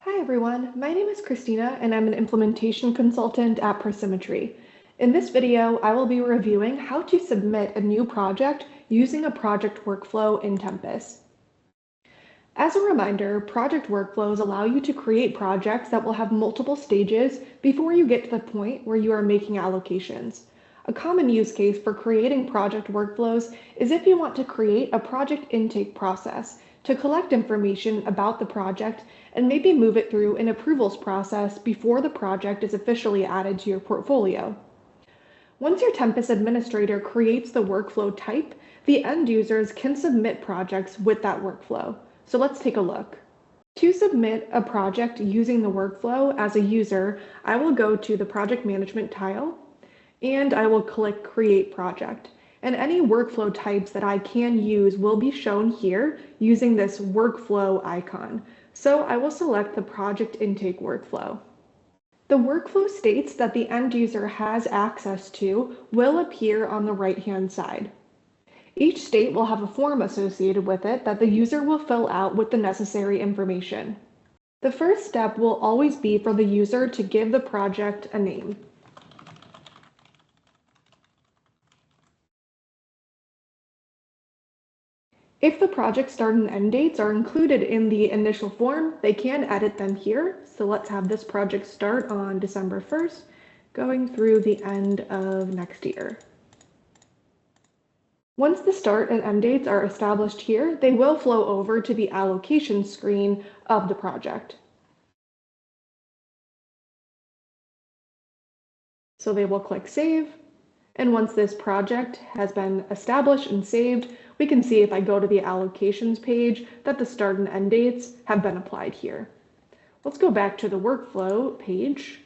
Hi everyone, my name is Christina and I'm an implementation consultant at Prosymmetry. In this video, I will be reviewing how to submit a new project using a project workflow in Tempus. As a reminder, project workflows allow you to create projects that will have multiple stages before you get to the point where you are making allocations. A common use case for creating project workflows is if you want to create a project intake process to collect information about the project and maybe move it through an approvals process before the project is officially added to your portfolio. Once your Tempus administrator creates the workflow type, the end users can submit projects with that workflow. So let's take a look. To submit a project using the workflow as a user, I will go to the project management tile and I will click Create Project. And any workflow types that I can use will be shown here using this workflow icon. So I will select the project intake workflow. The workflow states that the end user has access to will appear on the right-hand side. Each state will have a form associated with it that the user will fill out with the necessary information. The first step will always be for the user to give the project a name. If the project start and end dates are included in the initial form, they can edit them here. So let's have this project start on December 1st, going through the end of next year. Once the start and end dates are established here, they will flow over to the allocation screen of the project. So they will click Save. And once this project has been established and saved, we can see if I go to the allocations page that the start and end dates have been applied here. Let's go back to the workflow page.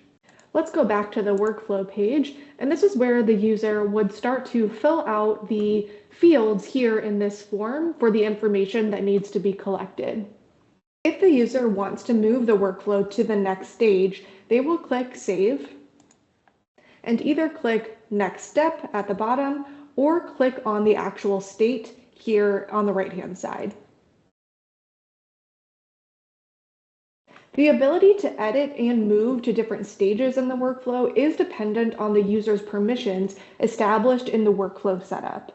And this is where the user would start to fill out the fields here in this form for the information that needs to be collected. If the user wants to move the workflow to the next stage, they will click Save and either click Next Step at the bottom or click on the actual state here on the right-hand side. The ability to edit and move to different stages in the workflow is dependent on the user's permissions established in the workflow setup.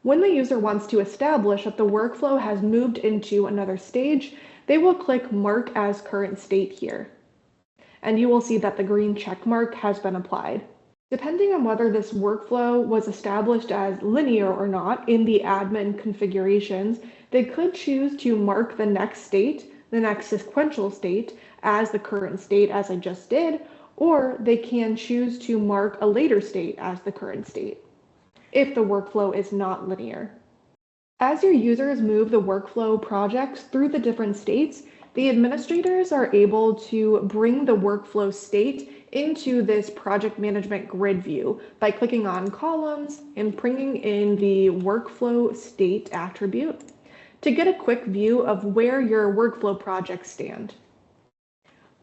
When the user wants to establish that the workflow has moved into another stage, they will click Mark as Current State here. And you will see that the green check mark has been applied. Depending on whether this workflow was established as linear or not in the admin configurations, they could choose to mark the next state, the next sequential state, as the current state as I just did, or they can choose to mark a later state as the current state, if the workflow is not linear. As your users move the workflow projects through the different states, the administrators are able to bring the workflow state into this project management grid view by clicking on columns and bringing in the workflow state attribute to get a quick view of where your workflow projects stand.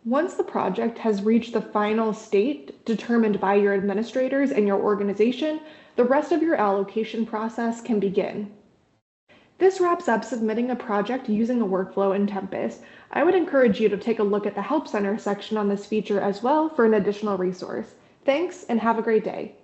Once the project has reached the final state determined by your administrators and your organization, the rest of your allocation process can begin. This wraps up submitting a project using a workflow in Tempus. I would encourage you to take a look at the Help Center section on this feature as well for an additional resource. Thanks and have a great day.